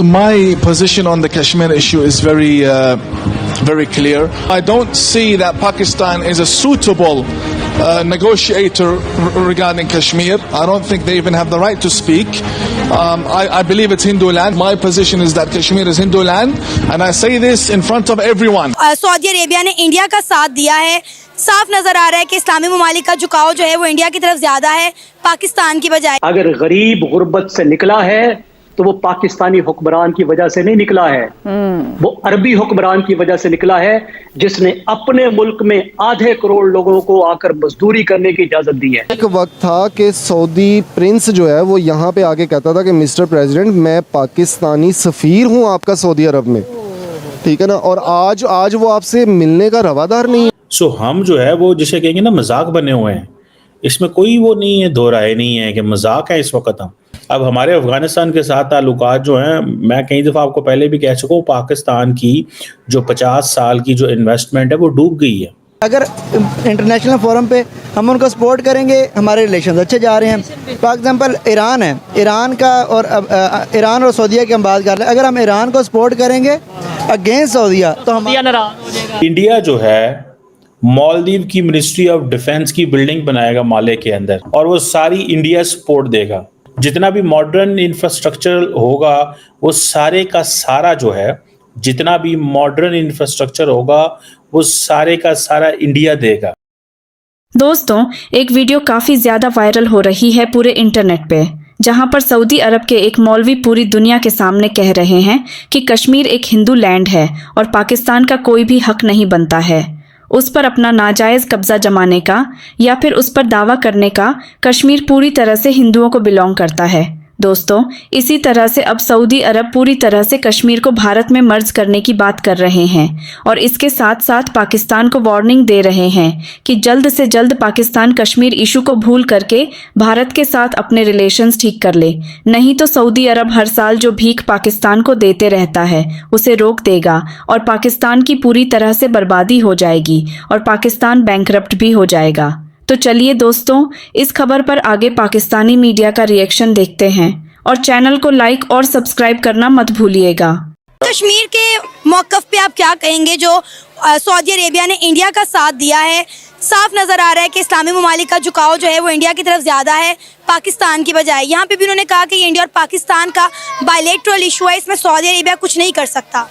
My position on the Kashmir issue is very clear. I don't see that Pakistan is a suitable negotiator regarding Kashmir. I don't think they even have the right to speak. I believe it's Hindu land. My position is that Kashmir is Hindu land, and I say this in front of everyone. Saudi Arabia ने India का साथ दिया है। साफ नजर आ रहा है कि इस्लामी ममालिक का झुकाव जो है वो इंडिया की तरफ ज्यादा है पाकिस्तान की बजाय। अगर गरीब गुर्बत से निकला है तो वो पाकिस्तानी हुक्मरान की वजह से नहीं निकला है, वो अरबी हुक्मरान की वजह से निकला है जिसने अपने मुल्क में आधे करोड़ लोगों को आकर मजदूरी करने की इजाजत दी है। एक वक्त था कि सऊदी प्रिंस जो है वो यहाँ पे आके कहता था कि मिस्टर प्रेसिडेंट मैं पाकिस्तानी सफ़ीर हूँ आपका सऊदी अरब में, ठीक है ना, और आज वो आपसे मिलने का रवादार नहीं है। सो हम जो है वो जिसे कहेंगे ना मजाक बने हुए हैं, इसमें कोई वो नहीं है, दो राय नहीं है कि मजाक है इस वक्त। हम अब हमारे अफगानिस्तान के साथ ताल्लुकात जो हैं, मैं कई दफ़ा आपको पहले भी कह चुका हूँ, पाकिस्तान की जो 50 साल की जो इन्वेस्टमेंट है वो डूब गई है। अगर इंटरनेशनल फोरम पे हम उनको सपोर्ट करेंगे हमारे रिलेशन अच्छे जा रहे हैं। फॉर एग्जांपल ईरान है, ईरान और सऊदीया की हम बात कर रहे हैं, अगर हम ईरान को सपोर्ट करेंगे अगेंस्ट सऊदीया तो हम इंडिया जो है मालदीव की मिनिस्ट्री ऑफ डिफेंस की बिल्डिंग बनाएगा माले के अंदर, और वो सारी इंडिया सपोर्ट देगा। जितना भी मॉडर्न इंफ्रास्ट्रक्चर होगा वो सारे का सारा जो है, जितना भी मॉडर्न इंफ्रास्ट्रक्चर होगा वो सारे का सारा इंडिया देगा। दोस्तों, एक वीडियो काफ़ी ज़्यादा वायरल हो रही है पूरे इंटरनेट पे, जहां पर सऊदी अरब के एक मौलवी पूरी दुनिया के सामने कह रहे हैं कि कश्मीर एक हिंदू लैंड है और पाकिस्तान का कोई भी हक नहीं बनता है उस पर अपना नाजायज़ कब्ज़ा जमाने का या फिर उस पर दावा करने का। कश्मीर पूरी तरह से हिंदुओं को बिलोंग करता है। दोस्तों, इसी तरह से अब सऊदी अरब पूरी तरह से कश्मीर को भारत में मर्ज करने की बात कर रहे हैं और इसके साथ साथ पाकिस्तान को वार्निंग दे रहे हैं कि जल्द से जल्द पाकिस्तान कश्मीर इशू को भूल करके भारत के साथ अपने रिलेशंस ठीक कर ले, नहीं तो सऊदी अरब हर साल जो भीख पाकिस्तान को देते रहता है उसे रोक देगा और पाकिस्तान की पूरी तरह से बर्बादी हो जाएगी और पाकिस्तान बैंकरप्ट भी हो जाएगा। तो चलिए दोस्तों, इस खबर पर आगे पाकिस्तानी मीडिया का रिएक्शन देखते हैं और चैनल को लाइक और सब्सक्राइब करना मत भूलिएगा। कश्मीर के मौक़िफ़ पे आप क्या कहेंगे जो सऊदी अरेबिया ने इंडिया का साथ दिया है? साफ नज़र आ रहा है कि इस्लामी ममालिक का झुकाव जो है वो इंडिया की तरफ ज़्यादा है पाकिस्तान की बजाय। यहाँ पे भी उन्होंने कहा कि ये इंडिया और पाकिस्तान का बायलैटरल इशू है, इसमें सऊदी अरेबिया कुछ नहीं कर सकता।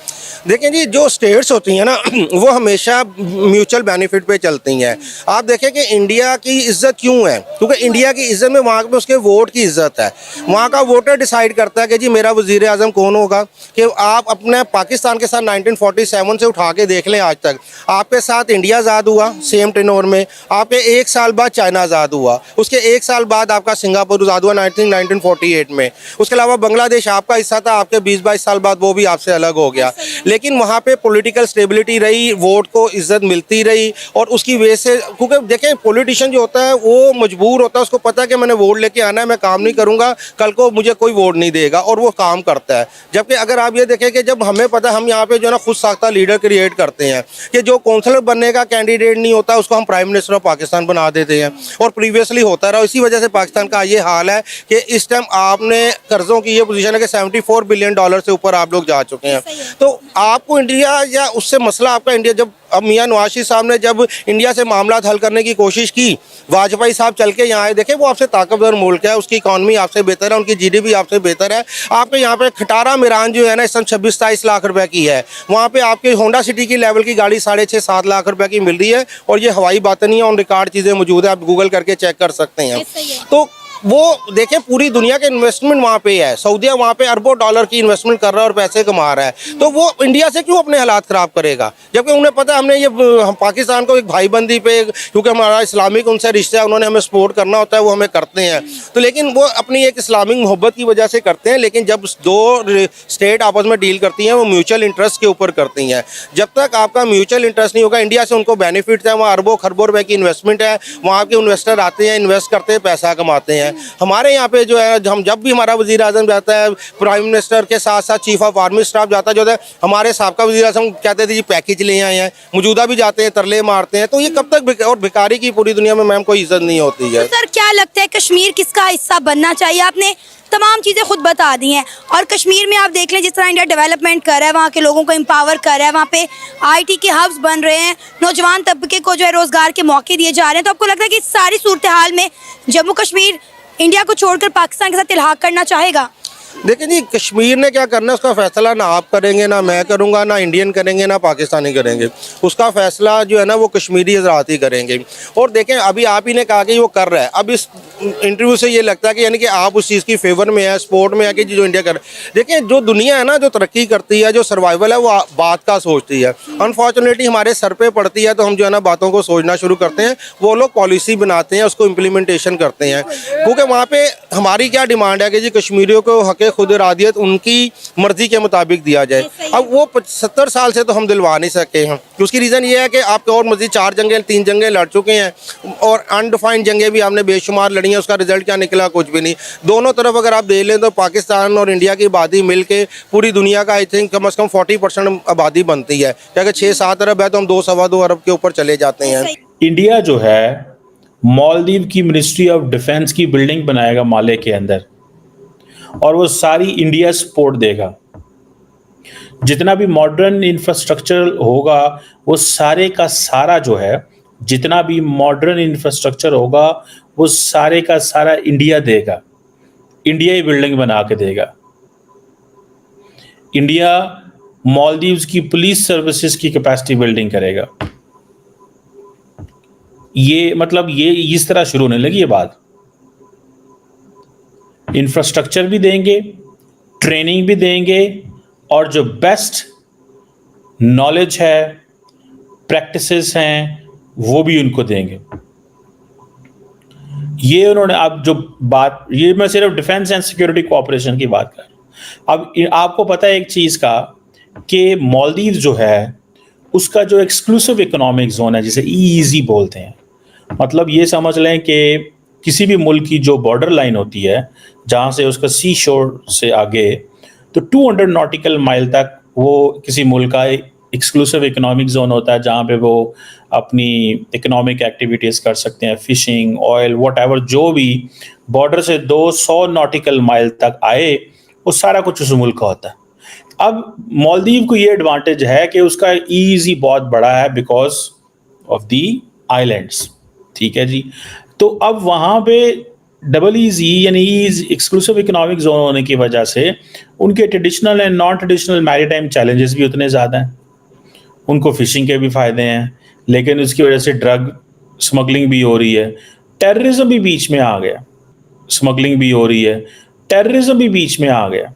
देखें जी, जो स्टेट्स होती हैं ना वो हमेशा म्यूचुअल बेनिफिट पे चलती हैं। आप देखें कि इंडिया की इज्जत क्यों है, क्योंकि इंडिया की इज्जत में वहाँ पे उसके वोट की इज्जत है। वहाँ का वोटर डिसाइड करता है कि जी मेरा वज़ीर आज़म कौन होगा। कि आप अपने पाकिस्तान के साथ 1947 से उठा के देख लें आज तक, आपके साथ इंडिया आज़ाद हुआ सेम टेनोर में, आपके 1 साल बाद चाइना आज़ाद हुआ, उसके 1 साल बाद आपका सिंगापुर आज़ाद हुआ 1948 में, उसके अलावा बांग्लादेश आपका हिस्सा था, आपके 20-22 साल बाद वो भी आपसे अलग हो गया। लेकिन वहाँ पे पॉलिटिकल स्टेबिलिटी रही, वोट को इज्जत मिलती रही और उसकी वजह से, क्योंकि देखें पॉलिटिशियन जो होता है वो मजबूर होता है, उसको पता है कि मैंने वोट लेके आना है, मैं काम नहीं करूँगा कल को मुझे कोई वोट नहीं देगा, और वो काम करता है। जबकि अगर आप ये देखें कि जब हमें पता है, हम यहाँ पे जो है ना खुद साख्ता लीडर क्रिएट करते हैं कि जो काउंसलर बनने का कैंडिडेट नहीं होता उसको हम प्राइम मिनिस्टर ऑफ पाकिस्तान बना देते हैं, और प्रीवियसली होता रहा। इसी वजह से पाकिस्तान का ये हाल है कि इस टाइम आपने कर्जों की ये पोजीशन है कि $74 बिलियन से ऊपर आप लोग जा चुके हैं। तो आपको इंडिया या उससे मसला आपका इंडिया, जब अब मियां नवाज शरीफ साहब ने जब इंडिया से मामला हल करने की कोशिश की, वाजपेयी साहब चल के यहाँ आए, देखें वो आपसे ताकतवर मुल्क है, उसकी इकॉनमी आपसे बेहतर है, उनकी GDP आपसे बेहतर है। आपके यहाँ पे खटारा मिरान जो है ना इस समय 26-27 लाख रुपए की है, वहाँ पे आपके होंडा सिटी की लेवल की गाड़ी 6.5-7 लाख रुपए की मिल रही है, और ये हवाई बातें नहीं है, ऑन रिकॉर्ड चीज़ें मौजूद है, आप गूगल करके चेक कर सकते हैं। तो वो देखें पूरी दुनिया के इन्वेस्टमेंट वहाँ पे है, सऊदीया वहाँ पे अरबों डॉलर की इन्वेस्टमेंट कर रहा है और पैसे कमा रहा है, तो वो इंडिया से क्यों अपने हालात ख़राब करेगा? जबकि उन्हें पता है हमने ये पाकिस्तान को एक भाईबंदी पे, क्योंकि हमारा इस्लामिक उनसे रिश्ता है, उन्होंने हमें सपोर्ट करना होता है, वो हमें करते हैं। तो लेकिन वो अपनी एक इस्लामिक मोहब्बत की वजह से करते हैं, लेकिन जब दो स्टेट आपस में डील करती हैं वो म्यूचुअल इंटरेस्ट के ऊपर करती हैं। जब तक आपका म्यूचुअल इंटरेस्ट नहीं होगा, इंडिया से उनको बेनिफिट है, वहाँ अरबों खरबों रुपए की इन्वेस्टमेंट है, वहाँ के इन्वेस्टर आते हैं, इन्वेस्ट करते हैं, पैसा कमाते हैं। हमारे यहाँ पे जो है, हम जब भी हमारा वज़ीर आज़म जाता है, प्राइम मिनिस्टर के साथ साथ चीफ ऑफ आर्मी स्टाफ जाता है, जो है हमारे साबका वज़ीर आज़म कहते थे जी पैकेज ले आए हैं, मौजूदा भी जाते हैं, तरले मारते हैं। तो ये कब तक और भिखारी की पूरी दुनिया में मैम कोई इज्जत नहीं होती है। तो सर क्या लगता है कश्मीर किसका हिस्सा बनना चाहिए? आपने तमाम चीज़ें खुद बता दी हैं। और कश्मीर में आप देख लें जिस तरह इंडिया डेवलपमेंट कर रहा है, वहाँ के लोगों को एम्पावर कर रहा है, वहाँ पे IT के हब्स बन रहे हैं, नौजवान तबके को जो है रोज़गार के मौके दिए जा रहे हैं। तो आपको लगता है कि इस सारी सूरत हाल में जम्मू कश्मीर इंडिया को छोड़कर पाकिस्तान के साथ इल्हाक करना चाहेगा? देखिए जी, कश्मीर ने क्या करना है उसका फैसला ना आप करेंगे, ना मैं करूंगा, ना इंडियन करेंगे, ना पाकिस्तानी करेंगे। उसका फैसला जो है ना वो कश्मीरी हजरात ही करेंगे। और देखें, अभी आप ही ने कहा कि वो कर रहा है। अब इस इंटरव्यू से ये लगता है कि यानी कि आप उस चीज़ की फेवर में है, सपोर्ट में है कि जो इंडिया कर। देखिए, जो दुनिया है ना, जो तरक्की करती है, जो सर्वाइवल है, वो बात का सोचती है। अनफॉर्चुनेटली हमारे सर पे पड़ती है तो हम जो है ना बातों को सोचना शुरू करते हैं। वो लोग पॉलिसी बनाते हैं, उसको इम्प्लीमेंटेशन करते हैं। क्योंकि वहाँ पे हमारी क्या डिमांड है कि जी कश्मीरियों को हक खुद इरादियत उनकी मर्जी के मुताबिक दिया जाए। अब वो 70 साल से तो हम दिलवा नहीं सके हैं। उसकी रीज़न ये है कि आपके और मजीद 4 जंगें 3 जंगें लड़ चुके हैं और अनडिफाइंड जंगें भी हमने बेशुमार लड़ी हैं। उसका रिजल्ट क्या निकला? कुछ भी नहीं। दोनों तरफ अगर आप देख लें तो पाकिस्तान और इंडिया की आबादी मिल के पूरी दुनिया का आई थिंक कम से कम 40% आबादी बनती है। क्या 6-7 अरब है तो हम 2-2.25 अरब के ऊपर चले जाते हैं। इंडिया जो है मालदीव की मिनिस्ट्री ऑफ डिफेंस की बिल्डिंग बनाएगा माले के अंदर, और वो सारी इंडिया सपोर्ट देगा। जितना भी मॉडर्न इंफ्रास्ट्रक्चर होगा वो सारे का सारा जो है, जितना भी मॉडर्न इंफ्रास्ट्रक्चर होगा वो सारे का सारा इंडिया देगा। इंडिया ही बिल्डिंग बना के देगा। इंडिया मालदीव्स की पुलिस सर्विसेज की कैपेसिटी बिल्डिंग करेगा। ये मतलब ये इस तरह शुरू होने लगी ये बात। इंफ्रास्ट्रक्चर भी देंगे, ट्रेनिंग भी देंगे, और जो बेस्ट नॉलेज है, प्रैक्टिसेस हैं, वो भी उनको देंगे। ये उन्होंने, अब जो बात, ये मैं सिर्फ डिफेंस एंड सिक्योरिटी कोऑपरेशन की बात कर रहा हूं। अब आपको पता है एक चीज का कि मालदीव जो है उसका जो एक्सक्लूसिव इकोनॉमिक जोन है, जिसे EEZ बोलते हैं, मतलब ये समझ लें कि किसी भी मुल्क की जो बॉर्डर लाइन होती है जहाँ से उसका सी शोर से आगे, तो 200 नॉटिकल माइल तक वो किसी मुल्क का एक्सक्लूसिव इकोनॉमिक जोन होता है, जहाँ पे वो अपनी इकोनॉमिक एक्टिविटीज़ कर सकते हैं, फिशिंग, ऑयल, व्हाटएवर, जो भी बॉर्डर से 200 नॉटिकल माइल तक आए वो सारा कुछ उस मुल्क का होता है। अब मालदीव को ये एडवांटेज है कि उसका EEZ बहुत बड़ा है बिकॉज ऑफ दी आइलैंड्स, ठीक है जी। तो अब वहाँ पे EEZ यानी एक्सक्लूसिव इकोनॉमिक जोन होने की वजह से उनके traditional and non traditional maritime challenges भी उतने ज़्यादा हैं। उनको फिशिंग के भी फ़ायदे हैं, लेकिन उसकी वजह से ड्रग स्मगलिंग भी हो रही है, टेररिज्म भी बीच में आ गया। स्मगलिंग भी हो रही है, टेररिज्म भी बीच में आ गया।